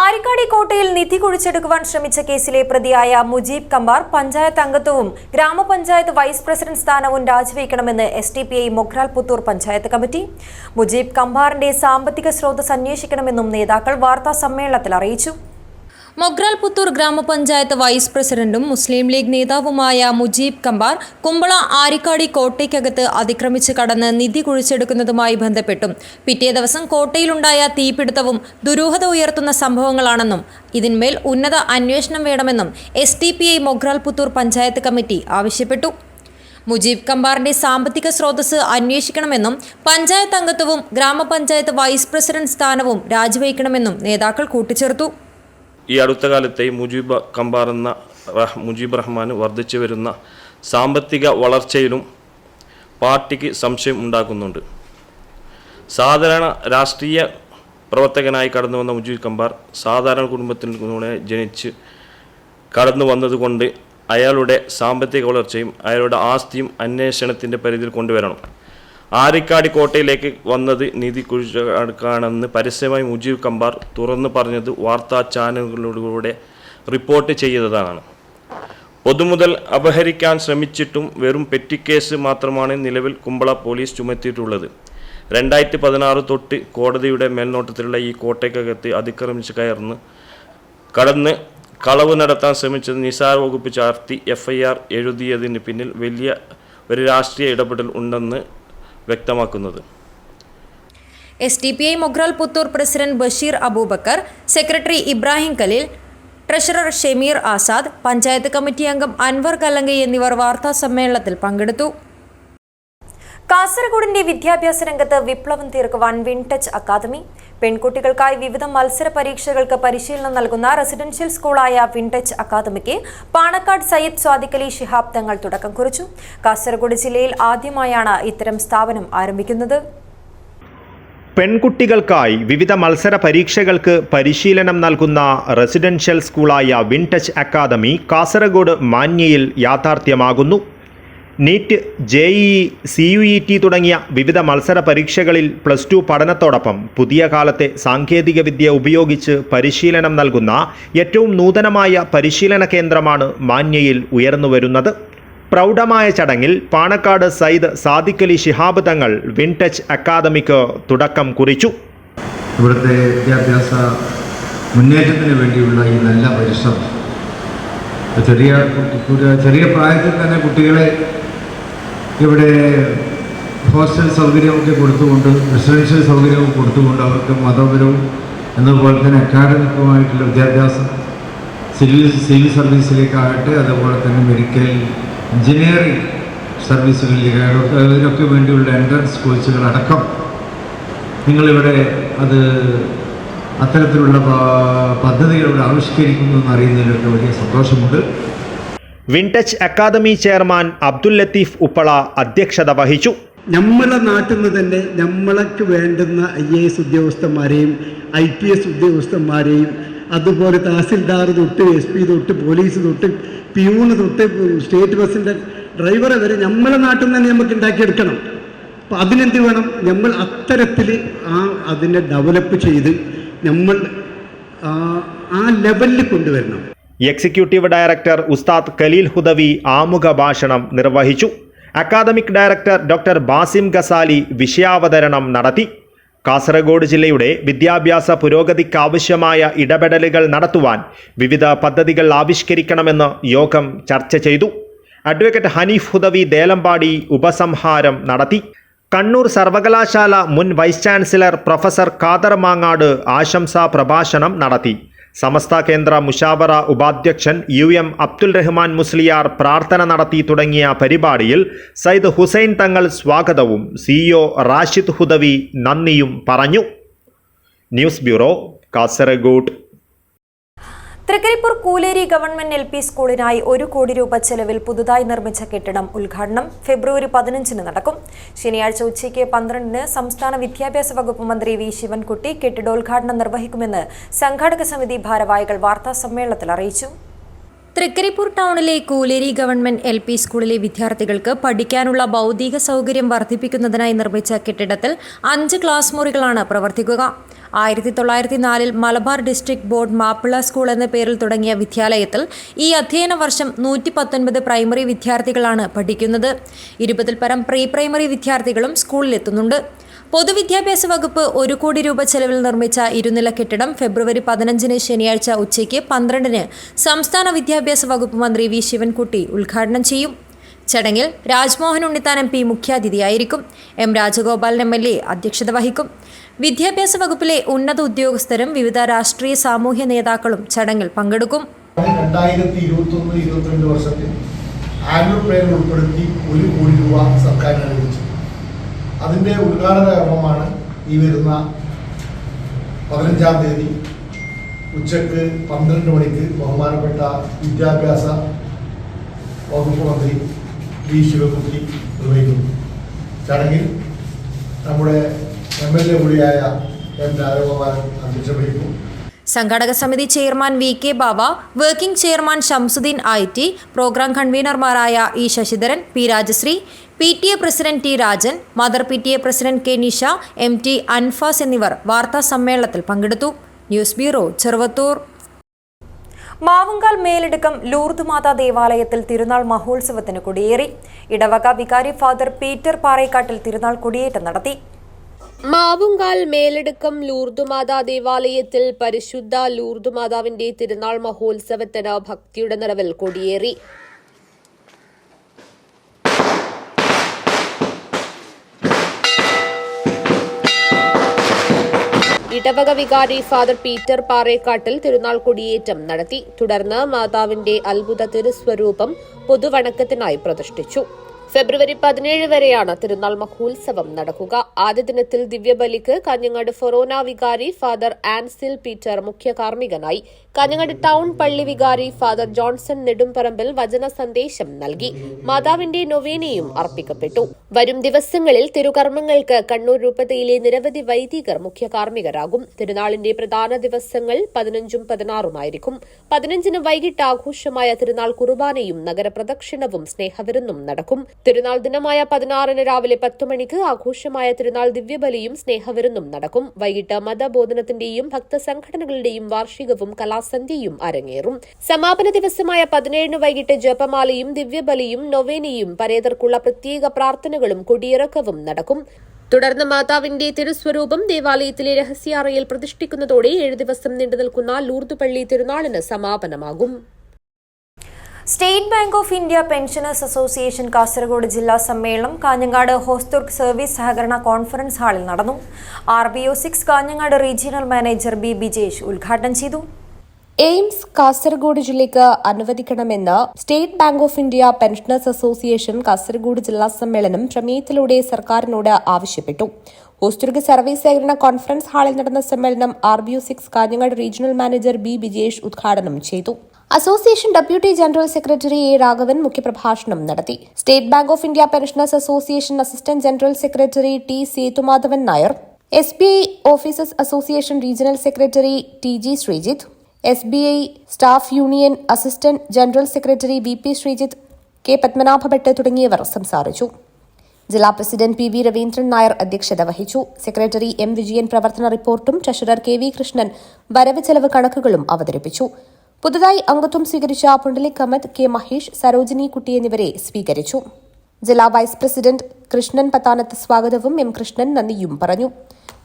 ആരിക്കാടി കോട്ടയിൽ നിധി കുഴിച്ചെടുക്കുവാൻ ശ്രമിച്ച കേസിലെ പ്രതിയായ മുജീബ് കമ്പാർ പഞ്ചായത്ത് അംഗത്വവും ഗ്രാമപഞ്ചായത്ത് വൈസ് പ്രസിഡന്റ് സ്ഥാനവും രാജിവെക്കണമെന്ന് SDPI മൊഗ്രാൽ പുത്തൂർ പഞ്ചായത്ത് കമ്മിറ്റി. മുജീബ് കമ്പാറിന്റെ സാമ്പത്തിക സ്രോതസ് അന്വേഷിക്കണമെന്നും നേതാക്കൾ വാർത്താ സമ്മേളനത്തിൽ അറിയിച്ചു. മൊഗ്രാൽ പുത്തൂർ ഗ്രാമപഞ്ചായത്ത് വൈസ് പ്രസിഡന്റും മുസ്ലിം ലീഗ് നേതാവുമായ മുജീബ് കമ്പാർ കുമ്പള ആരിക്കാടി കോട്ടയ്ക്കകത്ത് അതിക്രമിച്ച് കടന്ന് നിധി കുഴിച്ചെടുക്കുന്നതുമായി ബന്ധപ്പെട്ടും പിറ്റേ ദിവസം കോട്ടയിലുണ്ടായ തീപിടുത്തവും ദുരൂഹത ഉയർത്തുന്ന സംഭവങ്ങളാണെന്നും ഇതിന്മേൽ ഉന്നത അന്വേഷണം വേണമെന്നും SDPI മൊഗ്രാൽ പുത്തൂർ പഞ്ചായത്ത് കമ്മിറ്റി ആവശ്യപ്പെട്ടു. മുജീബ് കമ്പാറിന്റെ സാമ്പത്തിക സ്രോതസ് അന്വേഷിക്കണമെന്നും പഞ്ചായത്ത് അംഗത്വവും ഗ്രാമപഞ്ചായത്ത് വൈസ് പ്രസിഡന്റ് സ്ഥാനവും രാജിവെക്കണമെന്നും നേതാക്കൾ കൂട്ടിച്ചേർത്തു. ഈ അടുത്ത കാലത്തെ മുജീബ് റഹ്മാൻ വർദ്ധിച്ചു വരുന്ന സാമ്പത്തിക വളർച്ചയിലും പാർട്ടിക്ക് സംശയം ഉണ്ടാക്കുന്നുണ്ട്. സാധാരണ രാഷ്ട്രീയ പ്രവർത്തകനായി കടന്നു വന്ന മുജീബ് കമ്പാർ സാധാരണ കുടുംബത്തിൽ കൂടെ ജനിച്ച് കടന്നു വന്നതുകൊണ്ട് അയാളുടെ സാമ്പത്തിക വളർച്ചയും അയാളുടെ ആസ്തിയും അന്വേഷണത്തിൻ്റെ പരിധിയിൽ കൊണ്ടുവരണം. ആരിക്കാടി കോട്ടയിലേക്ക് വന്നത് നിധി കുഴിച്ചെടുക്കാനെന്ന് പരസ്യമായി മുജീബ് കമ്പാർ തുറന്നു പറഞ്ഞത് വാർത്താ ചാനലുകളിലൂടെ റിപ്പോർട്ട് ചെയ്തതാണ്. പൊതുമുതൽ അപഹരിക്കാൻ ശ്രമിച്ചിട്ടും വെറും പെറ്റിക്കേസ് മാത്രമാണ് നിലവിൽ കുമ്പള പോലീസ് ചുമത്തിയിട്ടുള്ളത്. 2016 തൊട്ട് കോടതിയുടെ മേൽനോട്ടത്തിലുള്ള ഈ കോട്ടയ്ക്കകത്ത് അതിക്രമിച്ച് കടന്ന് കളവ് നടത്താൻ ശ്രമിച്ചത് നിസാര വകുപ്പ് ചാർത്തി FIR എഴുതിയതിന് പിന്നിൽ വലിയ ഒരു രാഷ്ട്രീയ ഇടപെടൽ ഉണ്ടെന്ന് വ്യക്തമാക്കുന്നത്. SDPI Mogral Puthur president Basheer Abubakar, secretary Ibrahim Khaleel, treasurer Shameer Azad, panchayat committee അംഗം അൻവർ കല്ലങ്കി എന്നിവർ വാർത്താ സമ്മേളനത്തിൽ പങ്കെടുത്തു. കാസർഗോഡിന്റെ വിദ്യാഭ്യാസ രംഗത്ത് വിപ്ലവം തീർക്കുവാൻ വിൻടച്ച് അക്കാദമി. പെൺകുട്ടികൾക്കായി വിവിധ മത്സര പരീക്ഷകൾക്ക് പരിശീലനം നൽകുന്ന റെസിഡൻഷ്യൽ സ്കൂളായ വിൻടച്ച് അക്കാദമിക്ക് പാണക്കാട് സയ്യിദ് സ്വാദിഖ് അലി ശിഹാബ് തങ്ങൾ തുടക്കം കുറിച്ചു. കാസർഗോഡ് ജില്ലയിൽ ആദ്യമായാണ് ഇത്തരം സ്ഥാപനം ആരംഭിക്കുന്നത്. പെൺകുട്ടികൾക്കായി വിവിധ മത്സര പരീക്ഷകൾക്ക് പരിശീലനം നൽകുന്ന റെസിഡൻഷ്യൽ സ്കൂളായ വിൻടച്ച് അക്കാദമി കാസർഗോഡ് മാന്യയിൽ യാഥാർത്ഥ്യമാകുന്നു. നീറ്റ്, JEE, CUET തുടങ്ങിയ വിവിധ മത്സര പരീക്ഷകളിൽ +2 പഠനത്തോടൊപ്പം പുതിയ കാലത്തെ സാങ്കേതികവിദ്യ ഉപയോഗിച്ച് പരിശീലനം നൽകുന്ന ഏറ്റവും നൂതനമായ പരിശീലന കേന്ദ്രമാണ് മാന്യയിൽ ഉയർന്നുവരുന്നത്. പ്രൗഢമായ ചടങ്ങിൽ പാണക്കാട് സയ്യിദ് സ്വാദിഖ് അലി ശിഹാബ് തങ്ങൾ വിൻടച്ച് അക്കാദമിക്ക് തുടക്കം കുറിച്ചു. ഇവിടുത്തെ വിദ്യാഭ്യാസ മുന്നേറ്റത്തിന് വേണ്ടിയുള്ള ഈ നല്ല പരിശ്രമം ചെറിയ പ്രായത്തിൽ തന്നെ കുട്ടികളെ ഇവിടെ ഹോസ്റ്റൽ സൗകര്യമൊക്കെ കൊടുത്തുകൊണ്ട്, റെസിഡൻഷ്യൽ സൗകര്യവും കൊടുത്തുകൊണ്ട് അവർക്ക് മതപരവും എന്നതുപോലെ തന്നെ അക്കാഡമിക്കുമായിട്ടുള്ള വിദ്യാഭ്യാസം സിവിൽ സർവീസിലേക്കാകട്ടെ, അതുപോലെ തന്നെ മെഡിക്കൽ, എഞ്ചിനീയറിംഗ് സർവീസുകളിലേക്കാകട്ടെ, അതിനൊക്കെ വേണ്ടിയുള്ള എൻട്രൻസ് കോഴ്സുകളടക്കം നിങ്ങളിവിടെ അത്തരത്തിലുള്ള പദ്ധതികൾ ഇവിടെ ആവിഷ്കരിക്കുന്നു എന്നറിയുന്നതിലൊക്കെ വലിയ സന്തോഷമുണ്ട്. Wintouch academy chairman Abdul Latheef Uppala അധ്യക്ഷത വഹിച്ചു. നമ്മളെ നാട്ടിൽ നിന്ന് തന്നെ നമ്മൾക്ക് വേണ്ടുന്ന IAS ഉദ്യോഗസ്ഥന്മാരെയും IPS ഉദ്യോഗസ്ഥന്മാരെയും അതുപോലെ തഹസിൽദാർ തൊട്ട് SP തൊട്ട് പോലീസ് തൊട്ട് പ്യൂണ് തൊട്ട് സ്റ്റേറ്റ് ബസ്സിൻ്റെ ഡ്രൈവറെ വരെ നമ്മളെ നാട്ടിൽ നിന്ന് തന്നെ നമുക്ക് ഉണ്ടാക്കിയെടുക്കണം. അപ്പോൾ അതിനെന്ത് വേണം? നമ്മൾ അത്തരത്തിൽ അതിനെ ഡെവലപ്പ് ചെയ്ത് നമ്മൾ ആ ലെവലിൽ കൊണ്ടുവരണം. എക്സിക്യൂട്ടീവ് ഡയറക്ടർ ഉസ്താദ് ഖലീൽ ഹുദവി ആമുഖ ഭാഷണം നിർവഹിച്ചു. Academic director doctor Basim Ghazali വിഷയാവതരണം നടത്തി. കാസർഗോഡ് ജില്ലയുടെ വിദ്യാഭ്യാസ പുരോഗതിക്കാവശ്യമായ ഇടപെടലുകൾ നടത്തുവാൻ വിവിധ പദ്ധതികൾ ആവിഷ്കരിക്കണമെന്ന് യോഗം ചർച്ച ചെയ്തു. അഡ്വക്കേറ്റ് ഹനീഫ് ഹുദവി ദേലമ്പാടി ഉപസംഹാരം നടത്തി. കണ്ണൂർ സർവകലാശാല മുൻ vice chancellor professor Khader Mangad ആശംസാ പ്രഭാഷണം നടത്തി. സമസ്ത കേന്ദ്ര മുഷാവറ ഉപാധ്യക്ഷൻ UM അബ്ദുൽ റഹ്മാൻ മുസ്ലിയാർ പ്രാർത്ഥന നടത്തി തുടങ്ങിയ പരിപാടിയിൽ സയ്യിദ് ഹുസൈൻ തങ്ങൾ സ്വാഗതവും CEO റാഷിദ് ഹുദവി നന്ദിയും പറഞ്ഞു. News bureau, Kasaragod. Trikaripur Kooleri government LP സ്കൂളിനായി 1 കോടി രൂപ ചെലവിൽ പുതുതായി നിർമ്മിച്ച കെട്ടിടം ഉദ്ഘാടനം ഫെബ്രുവരി 15 നടക്കും. ശനിയാഴ്ച ഉച്ചയ്ക്ക് 12 സംസ്ഥാന വിദ്യാഭ്യാസ വകുപ്പ് മന്ത്രി V ശിവൻകുട്ടി കെട്ടിടോദ്ഘാടനം നിർവഹിക്കുമെന്ന് സംഘാടക സമിതി ഭാരവാഹികൾ വാർത്താ സമ്മേളനത്തിൽ അറിയിച്ചു. തൃക്കരിപ്പൂർ ടൗണിലെ കൂലേരി ഗവൺമെന്റ് LP സ്കൂളിലെ വിദ്യാർത്ഥികൾക്ക് പഠിക്കാനുള്ള ഭൗതിക സൗകര്യം വർദ്ധിപ്പിക്കുന്നതിനായി നിർമ്മിച്ച കെട്ടിടത്തിൽ 5 ക്ലാസ് മുറികളാണ് പ്രവർത്തിക്കുക. 1904 Malabar district board Mappila school എന്ന പേരിൽ തുടങ്ങിയ വിദ്യാലയത്തിൽ ഈ അധ്യയന വർഷം 119 പ്രൈമറി വിദ്യാർത്ഥികളാണ് പഠിക്കുന്നത്. 20-ൽ പരം പ്രീ പ്രൈമറി വിദ്യാർത്ഥികളും സ്കൂളിലെത്തുന്നുണ്ട്. പൊതുവിദ്യാഭ്യാസ വകുപ്പ് 1 കോടി രൂപ ചെലവിൽ നിർമ്മിച്ച ഇരുനില കെട്ടിടം ഫെബ്രുവരി 15 ശനിയാഴ്ച ഉച്ചയ്ക്ക് 12 സംസ്ഥാന വിദ്യാഭ്യാസ വകുപ്പ് മന്ത്രി V ശിവൻകുട്ടി ഉദ്ഘാടനം ചെയ്യും. ചടങ്ങിൽ Rajmohan Unnithan MP മുഖ്യാതിഥിയായിരിക്കും. M Rajagopalan MLA അധ്യക്ഷത വഹിക്കും. വിദ്യാഭ്യാസ വകുപ്പിലെ ഉന്നത ഉദ്യോഗസ്ഥരും വിവിധ രാഷ്ട്രീയ സാമൂഹ്യ നേതാക്കളും ചടങ്ങിൽ പങ്കെടുക്കും. 2021-22 വർഷത്തിൽ ആനുവൽ പ്ലാൻ ഉൾപ്പെടുത്തി 1 കോടി രൂപ സർക്കാരിന് അനുവദിച്ചു. അതിൻ്റെ ഉദ്ഘാടന കർമ്മമാണ് ഈ വരുന്ന 15-ാം തീയതി ഉച്ചക്ക് 12 മണിക്ക് ബഹുമാനപ്പെട്ട വിദ്യാഭ്യാസ വകുപ്പ് മന്ത്രി V ശിവൻകുട്ടി നിർവഹിക്കുന്നു. ചടങ്ങിൽ നമ്മുടെ MLA കൂടിയായ M രാജഗോപാലൻ അധ്യക്ഷത വഹിക്കും. സംഘാടക സമിതി chairman VK Bava, working chairman Shamsuddin IT, programme കൺവീനർമാരായ E Sasidharan, P Rajasree, PTA president T Rajan, mother PTA president K Nisha, MT Anfas എന്നിവർ വാർത്താ സമ്മേളനത്തിൽ പങ്കെടുത്തു. News bureau, Cheruvathur. Mavungal Meledukkam Lourdes Matha ദേവാലയത്തിൽ തിരുനാൾ മഹോത്സവത്തിന് കൊടിയേറി. ഇടവക വികാരി ഫാദർ പീറ്റർ പാറേക്കാട്ടിൽ തിരുനാൾ കൊടിയേറ്റം നടത്തി. മാവുങ്കാൽ മേലെടുക്കം ലൂർദുമാതാ ദേവാലയത്തിൽ പരിശുദ്ധ ലൂർദുമാതാവിന്റെ തിരുനാൾ മഹോത്സവത്തിന് ഭക്തിയുടെ നിറവിൽ കൊടിയേറി. ഇടവക വികാരി ഫാദർ പീറ്റർ പാറേക്കാട്ടിൽ തിരുനാൾ കൊടിയേറ്റം നടത്തി. തുടർന്ന് മാതാവിന്റെ അത്ഭുത തിരുസ്വരൂപം പൊതുവണക്കത്തിനായി പ്രതിഷ്ഠിച്ചു. ഫെബ്രുവരി 17 വരെയാണ് തിരുനാൾ മഹോത്സവം നടക്കുക. ആദ്യ ദിനത്തിൽ ദിവ്യബലിക്ക് കാഞ്ഞങ്ങാട് ഫൊറോന വികാരി ഫാദർ ആൻസിൽ പീറ്റർ മുഖ്യ കാർമ്മികനായി. കാഞ്ഞങ്ങാട് ടൗൺ പള്ളി വികാരി ഫാദർ ജോൺസൺ നെടുംപറമ്പിൽ വചന സന്ദേശം നൽകി. മാതാവിന്റെ നൊവേനയും അർപ്പിക്കപ്പെട്ടു. വരും ദിവസങ്ങളിൽ തിരുകർമ്മങ്ങൾക്ക് കണ്ണൂർ രൂപതയിലെ നിരവധി വൈദികർ മുഖ്യ കാർമ്മികരാകും. തിരുനാളിന്റെ പ്രധാന ദിവസങ്ങൾ 15ഉം 16ഉമായിരിക്കും. 15-ന് വൈകിട്ട് ആഘോഷമായ തിരുനാൾ കുർബാനയും നഗരപ്രദക്ഷിണവും സ്നേഹവിരുന്നും നടക്കും. തിരുനാൾ ദിനമായ 16-ന് രാവിലെ 10 മണിക്ക് ആഘോഷമായ തിരുനാൾ ദിവ്യബലിയും സ്നേഹവിരുന്നും നടക്കും. വൈകിട്ട് മതബോധനത്തിന്റെയും ഭക്തസംഘടനകളുടെയും വാർഷികവും കലാസന്ധ്യയും അരങ്ങേറും. സമാപന ദിവസമായ 17-ന് വൈകിട്ട് ജപമാലയും ദിവ്യബലിയും നൊവേനയും പരേതർക്കുള്ള പ്രത്യേക പ്രാർത്ഥനകളും കൊടിയിറക്കവും നടക്കും. തുടർന്ന് മാതാവിന്റെ തിരുസ്വരൂപം ദേവാലയത്തിലെ രഹസ്യാറയിൽ പ്രതിഷ്ഠിക്കുന്നതോടെ 7 ദിവസം നീണ്ടുനിൽക്കുന്ന ലൂർദ് പള്ളി തിരുനാളിന് സമാപനമാകും. State Bank of India pensioners association Kasaragod ജില്ലാ സമ്മേളനം കാഞ്ഞങ്ങാട് ഹോസ്തുർഗ് സർവീസ് സഹകരണ കോൺഫറൻസ് ഹാളിൽ നടന്നു. RBO6 Kanhangad regional manager B. Bijesh ഉദ്ഘാടനം ചെയ്തു. എയിംസ് കാസർഗോഡ് ജില്ലയ്ക്ക് അനുവദിക്കണമെന്ന് State Bank of India pensioners association Kasaragod ജില്ലാ സമ്മേളനം പ്രമേയത്തിലൂടെ സർക്കാരിനോട് ആവശ്യപ്പെട്ടു. ഹോസ്തുർഗ് സർവീസ് സഹകരണ കോൺഫറൻസ് ഹാളിൽ നടന്ന സമ്മേളനം RBO6 Kanhangad regional manager B. Bijesh ഉദ്ഘാടനം ചെയ്തു. Association deputy general secretary A. Raghavan മുഖ്യപ്രഭാഷണം നടത്തി. State Bank of India pensioners association assistant general secretary T. Sethumadhavan Nair, SBI officers association regional secretary TG Sreejith, SBI staff union assistant general secretary VP Sreejith, K. Padmanabha Bhat തുടങ്ങിയവർ സംസാരിച്ചു. ജില്ലാ president PV Raveendran Nair അധ്യക്ഷത വഹിച്ചു. Secretary M. Vijayan പ്രവർത്തന റിപ്പോർട്ടും treasurer KV Krishnan വരവ് ചെലവ് കണക്കുകളും അവതരിപ്പിച്ചു. പുതുതായി അംഗത്വം സ്വീകരിച്ച പുണ്ടലിക് അഹമ്മദ്, K. മഹേഷ്, സരോജിനി കുട്ടി എന്നിവരെ സ്വീകരിച്ചു. ജില്ലാ വൈസ് പ്രസിഡന്റ് കൃഷ്ണൻ പത്താനത്ത് സ്വാഗതവും M. കൃഷ്ണൻ നന്ദിയും പറഞ്ഞു.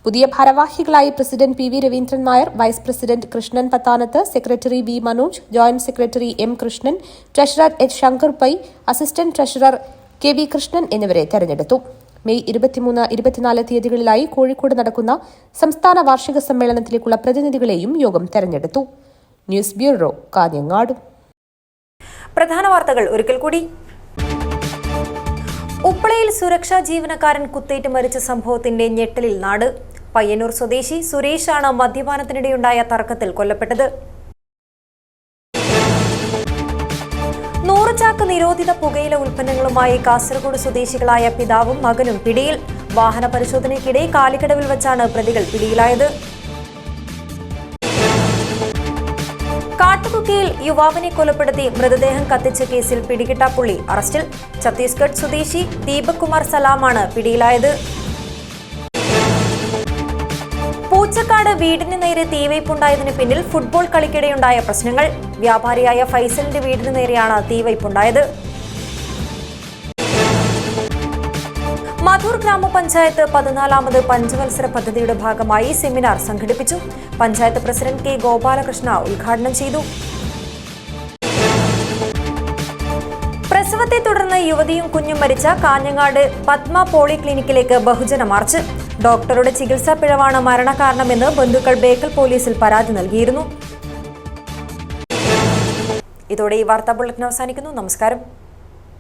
പുതിയ ഭാരവാഹികളായി president PV Raveendran Nair, vice president Krishnan Pathanath, secretary V. Manoj, joint secretary M. Krishnan, treasurer H. Shankar Pai, assistant treasurer KV Krishnan എന്നിവരെ തെരഞ്ഞെടുത്തു. മെയ് 23, 24 തീയതികളിലായി കോഴിക്കോട് നടക്കുന്ന സംസ്ഥാന വാർഷിക സമ്മേളനത്തിലേക്കുള്ള പ്രതിനിധികളെയും യോഗം തെരഞ്ഞെടുത്തു. News bureau, Kanhangad. പ്രധാന വാർത്തകൾ ഒരിക്കൽ കൂടി. ഉപ്പളയിൽ സുരക്ഷാ ജീവനക്കാരൻ കുത്തേറ്റ് മരിച്ച സംഭവത്തിന്റെ ഞെട്ടലിൽ നാട്. പയ്യന്നൂർ സ്വദേശി സുരേഷാണ് മദ്യപാനത്തിനിടെയുണ്ടായ തർക്കത്തിൽ കൊല്ലപ്പെട്ടത്. 100 ചാക്ക് നിരോധിത പുകയില ഉൽപ്പന്നങ്ങളുമായി കാസർഗോഡ് സ്വദേശികളായ പിതാവും മകനും പിടിയിൽ. വാഹന പരിശോധനയ്ക്കിടെ കാലിക്കടവിൽ വച്ചാണ് പ്രതികൾ പിടിയിലായത്. കാട്ടുകുക്കിയിൽ യുവാവിനെ കൊലപ്പെടുത്തി മൃതദേഹം കത്തിച്ച കേസിൽ പിടികിട്ടാപ്പുള്ളി അറസ്റ്റിൽ. ഛത്തീസ്ഗഡ് സ്വദേശി ദീപക് കുമാർ സലാമാണ് പിടിയിലായത്. പൂച്ചക്കാട് വീടിന് നേരെ തീവയ്പുണ്ടായതിന് പിന്നിൽ ഫുട്ബോൾ കളിക്കിടെയുണ്ടായ പ്രശ്നങ്ങൾ. വ്യാപാരിയായ ഫൈസലിന്റെ വീടിന് നേരെയാണ് തീവയ്പുണ്ടായത്. മധൂർ ഗ്രാമപഞ്ചായത്ത് 14ാമത് പഞ്ചവത്സര പദ്ധതിയുടെ ഭാഗമായി സെമിനാർ സംഘടിപ്പിച്ചു. Panchayat president K. ഗോപാലകൃഷ്ണ ഉദ്ഘാടനം ചെയ്തു. പ്രസവത്തെ തുടർന്ന് യുവതിയും കുഞ്ഞും മരിച്ച കാഞ്ഞങ്ങാട് പത്മ പോളിക്ലിനിക്കിലേക്ക് ബഹുജന മാർച്ച്. ഡോക്ടറുടെ ചികിത്സാ പിഴവാണ് മരണകാരണമെന്ന് ബന്ധുക്കൾ ബേക്കൽ പോലീസിൽ പരാതി നൽകിയിരുന്നു. ഇതോടെ ഈ വാർത്താ ബുള്ളറ്റിൻ അവസാനിക്കുന്നു. നമസ്കാരം.